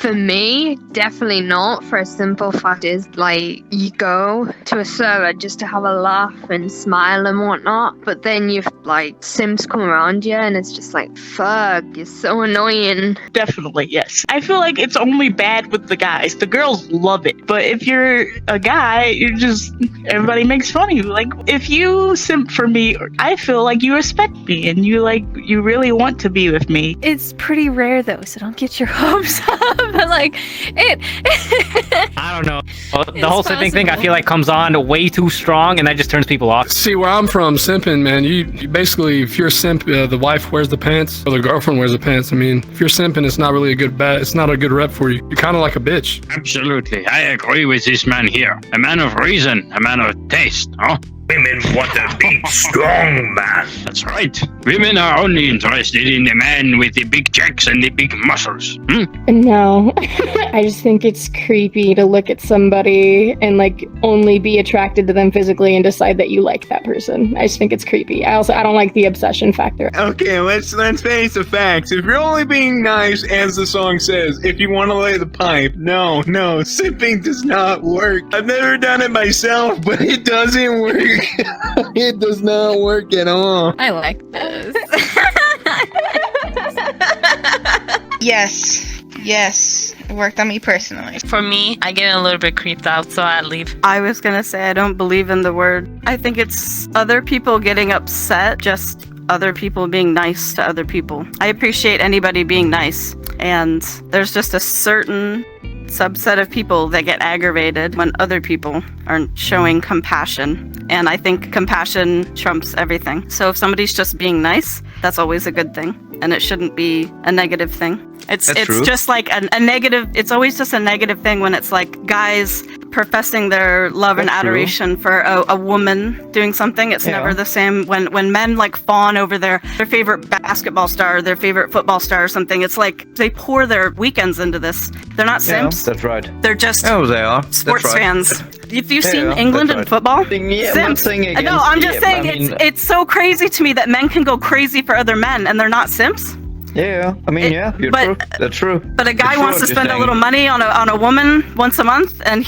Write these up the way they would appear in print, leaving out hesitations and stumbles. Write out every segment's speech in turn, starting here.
For me, definitely not, for a simple fact is, like, you go to a server just to have a laugh and smile and whatnot, but then you've, like, Sims come around you and it's just like, fuck, you're so annoying. Definitely, yes. I feel like it's only bad with the guys. The girls love it. But if you're a guy, everybody makes fun of you. Like, if you simp for me, I feel like you respect me and you really want to be with me. It's pretty rare though, so don't get your hopes up. But like, I don't know. The whole simping thing, I feel like comes on way too strong, and that just turns people off. See, where I'm from, simping, man, you basically, if you're a simp, the wife wears the pants, or the girlfriend wears the pants. I mean, if you're simping, it's not really it's not a good rep for you. You're kind of like a bitch. Absolutely. I agree with this man here. A man of reason, a man of taste, huh? Women want a big, strong man. That's right. Women are only interested in the man with the big checks and the big muscles. No. I just think it's creepy to look at somebody and like only be attracted to them physically and decide that you like that person. I just think it's creepy. I don't like the obsession factor. Okay, let's face the facts. If you're only being nice, as the song says, if you want to lay the pipe, no, simping does not work. I've never done it myself, but it doesn't work. It does not work at all. I like this. Yes, it worked on me personally. For me, I get a little bit creeped out, so I leave. I was gonna say I don't believe in the word. I think it's other people getting upset, just other people being nice to other people. I appreciate anybody being nice, and there's just a certain subset of people that get aggravated when other people aren't showing compassion. And I think compassion trumps everything. So if somebody's just being nice, that's always a good thing. And it shouldn't be a negative thing. It's just like a negative, it's always just a negative thing when it's like guys professing their love and adoration for a woman doing something. It's never the same when men like fawn over their favorite basketball star, their favorite football star or something. It's like they pour their weekends into this. They're not simps. That's right. They're just they are. sports fans. If you've seen England in football, simps. No, I'm just saying it's so crazy to me that men can go crazy for other men and they're not simps. Yeah, I mean, that's true. But a guy wants to spend a little money on a woman once a month, and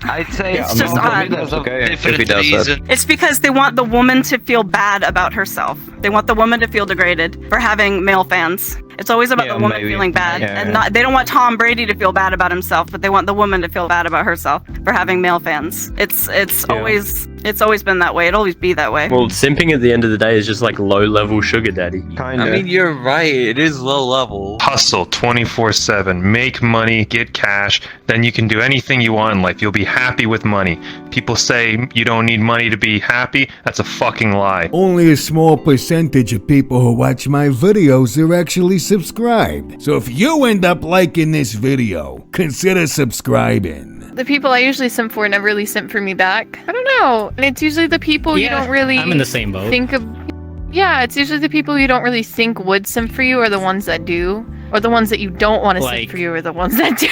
I'd say it's just odd. That's okay if he does that. It's because they want the woman to feel bad about herself. They want the woman to feel degraded for having male fans. It's always about the woman feeling bad, and they don't want Tom Brady to feel bad about himself, but they want the woman to feel bad about herself for having male fans. It's always been that way. It'll always be that way. Well, simping at the end of the day is just like low-level sugar daddy. Kinda. I mean, you're right. It is low level. Hustle 24/7. Make money, get cash. Then you can do anything you want in life. You'll be happy with money. People say you don't need money to be happy. That's a fucking lie. Only a small percentage of people who watch my videos are actually subscribed. So if you end up liking this video, consider subscribing. The people I usually simp for never really simp for me back. I don't know. And it's usually the people you don't really I'm in the same boat. think of. Yeah, it's usually the people you don't really think would simp for you are the ones that do. Or the ones that you don't want to simp for you are the ones that do.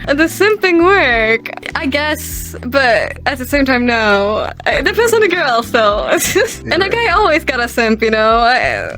The simping work, I guess, but at the same time, no. It depends on the girl, so. And a guy always got a simp, you know,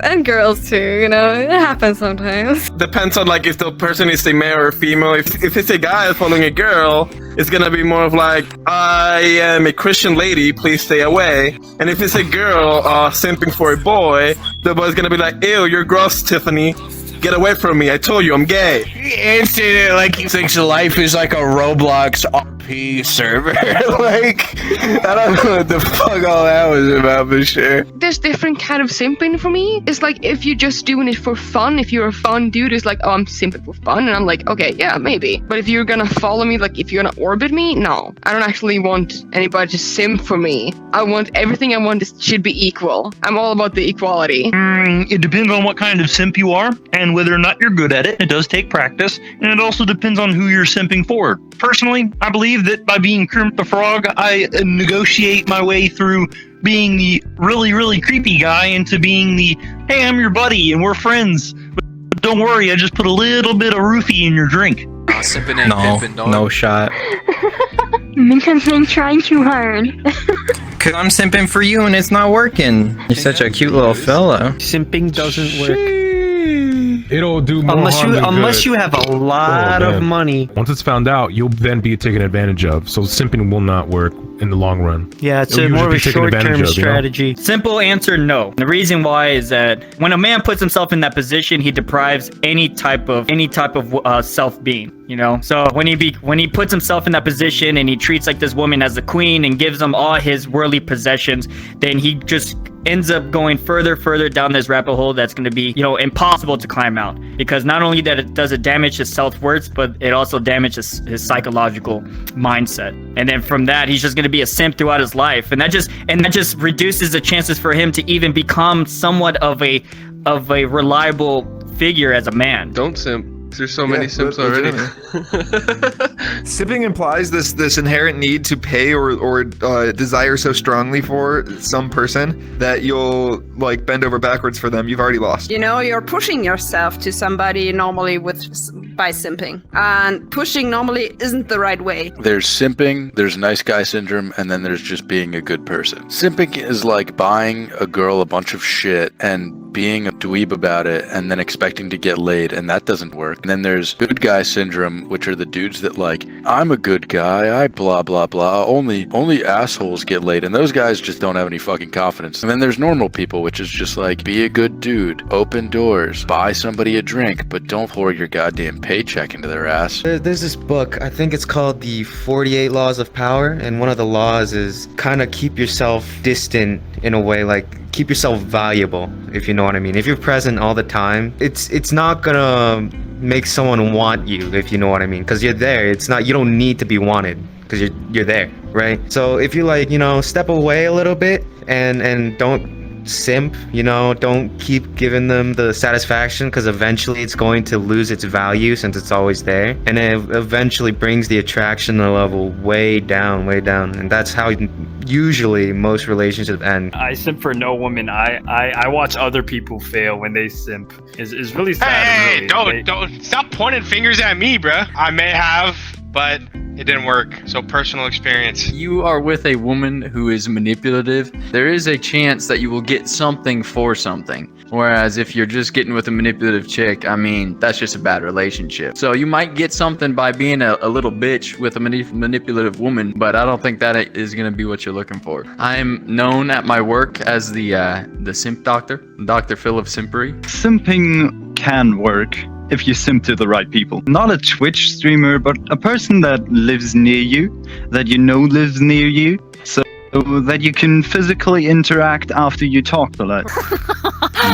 and girls too, you know. It happens sometimes. Depends on like if the person is a male or female. If it's a guy following a girl, it's gonna be more of like, I am a Christian lady, please stay away. And if it's a girl simping for a boy, the boy's gonna be like, ew, you're gross, Tiffany. Get away from me, I told you I'm gay. It's like he thinks life is like a Roblox RP server. Like, I don't know what the fuck all that was about for sure. There's different kind of simping for me. It's like if you're just doing it for fun, if you're a fun dude, it's like, oh, I'm simping for fun. And I'm like, okay, yeah, maybe. But if you're gonna follow me, like if you're gonna orbit me, no. I don't actually want anybody to simp for me. I want everything I want should be equal. I'm all about the equality. It depends on what kind of simp you are and whether or not you're good at it. It does take practice, and it also depends on who you're simping for. Personally, I believe that by being Kermit the Frog, I negotiate my way through being the really, really creepy guy into being the, hey, I'm your buddy and we're friends. But don't worry, I just put a little bit of roofie in your drink. Simping ain't pimping, dog. No shot. Because I'm trying too hard. Cause I'm simping for you and it's not working. You're such a cute little fella. Simping doesn't work. It'll do more Unless harm you than unless good. you have a lot of money. Once it's found out, you'll then be taken advantage of. So simping will not work in the long run. Yeah, it's It'll more of usually a be taken advantage short-term of, you know? strategy. Simple answer, no. The reason why is that when a man puts himself in that position, he deprives any type of self-being. You know, so when he puts himself in that position and he treats like this woman as the queen and gives him all his worldly possessions, then he just ends up going further down this rabbit hole that's going to be, you know, impossible to climb out, because not only does it damage his self-worth, but it also damages his psychological mindset. And then from that, he's just going to be a simp throughout his life, and that just reduces the chances for him to even become somewhat of a reliable figure as a man. Don't simp. There's so many simps already. Simping implies this inherent need to pay or desire so strongly for some person that you'll like bend over backwards for them. You've already lost. You know, you're pushing yourself to somebody normally by simping, and pushing normally isn't the right way. There's simping, there's nice guy syndrome, and then there's just being a good person. Simping is like buying a girl a bunch of shit and being a dweeb about it and then expecting to get laid, and that doesn't work. And then there's good guy syndrome, which are the dudes that like, I'm a good guy, I blah blah blah, only assholes get laid, and those guys just don't have any fucking confidence. And then there's normal people, which is just like, be a good dude, open doors, buy somebody a drink, but don't pour your goddamn paycheck into their ass. There's this book, I think it's called The 48 Laws of Power, and one of the laws is kind of keep yourself distant in a way, like keep yourself valuable, if you know what I mean. If you're present all the time, it's not gonna make someone want you, if you know what I mean, because you're there. You don't need to be wanted because you're there, right? So if you like, you know, step away a little bit and don't simp, you know, don't keep giving them the satisfaction, because eventually it's going to lose its value since it's always there, and it eventually brings the attraction level way down, and that's how usually most relationships end. I simp for no woman. I watch other people fail when they simp. It's really sad. Hey, don't stop pointing fingers at me, bruh. I may have, but it didn't work. So personal experience. You are with a woman who is manipulative. There is a chance that you will get something for something. Whereas if you're just getting with a manipulative chick, I mean, that's just a bad relationship. So you might get something by being a little bitch with a manipulative woman, but I don't think that is going to be what you're looking for. I'm known at my work as the simp doctor, Dr. Phil of Simpery. Simping can work if you simp to the right people. Not a Twitch streamer, but a person that lives near you, that you know lives near you, so that you can physically interact after you talk a lot.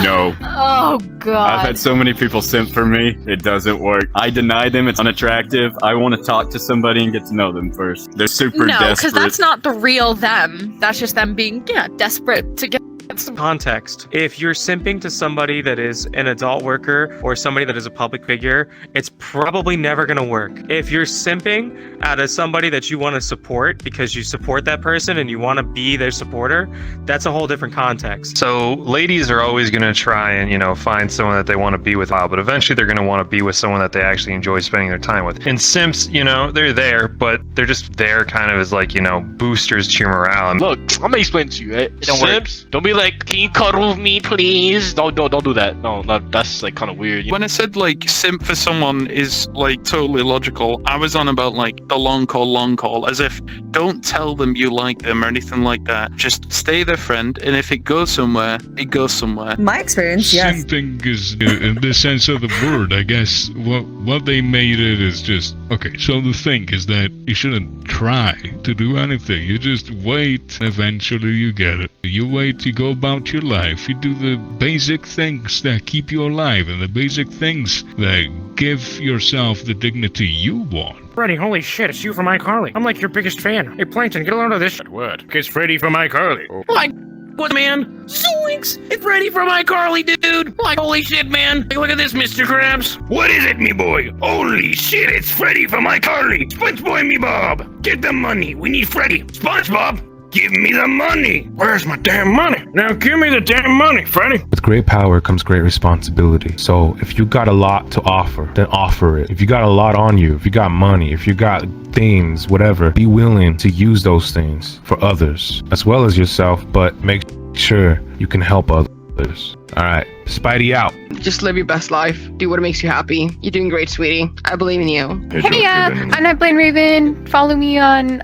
No. Oh god. I've had so many people simp for me. It doesn't work. I deny them. It's unattractive. I want to talk to somebody and get to know them first. They're super No, desperate. because that's not the real them. That's just them being, desperate to get some context. If you're simping to somebody that is an adult worker or somebody that is a public figure, it's probably never going to work. If you're simping out of somebody that you want to support because you support that person and you want to be their supporter, that's a whole different context. So ladies are always going to try and, you know, find someone that they want to be with, but eventually they're going to want to be with someone that they actually enjoy spending their time with. And simps, you know, they're there, but they're just there kind of as like, you know, boosters to your morale. And look, I'm gonna explain to you, right? Simps, don't be like, can you cuddle with me, please? Don't do that. No, that's like kind of weird. When I said like simp for someone is like totally logical, I was on about like the long call, as if don't tell them you like them or anything like that. Just stay their friend, and if it goes somewhere, it goes somewhere. My experience, yes. Simping is, in the sense of the word, I guess, what they made it is just, okay, so the thing is that you shouldn't try to do anything. You just wait, eventually you get it. You wait, you go about your life, you do the basic things that keep you alive and the basic things that give yourself the dignity you want. Freddy, holy shit, it's you from iCarly. I'm like your biggest fan. Hey, Plankton, get a load of this. What? It's Freddy from iCarly. Oh my god, man. Zoinks! It's Freddy from iCarly, dude. Like, holy shit, man. Hey, look at this, Mr. Krabs. What is it, me boy? Holy shit, it's Freddy from iCarly. SpongeBob, me Bob. Get the money. We need Freddy. SpongeBob, give me the money. Where's my damn money? Now give me the damn money, Freddy. With great power comes great responsibility. So if you got a lot to offer, then offer it. If you got a lot on you, if you got money, if you got things, whatever, be willing to use those things for others as well as yourself, but make sure you can help others. All right, Spidey out. Just live your best life. Do what makes you happy. You're doing great, sweetie. I believe in you. Hey, I'm Nightblade Raven. Follow me on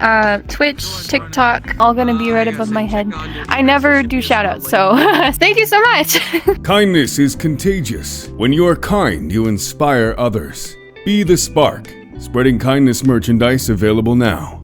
Twitch, TikTok. All gonna be right above my head. I never do shoutouts, so thank you so much. Kindness is contagious. When you are kind, you inspire others. Be the spark. Spreading kindness merchandise available now.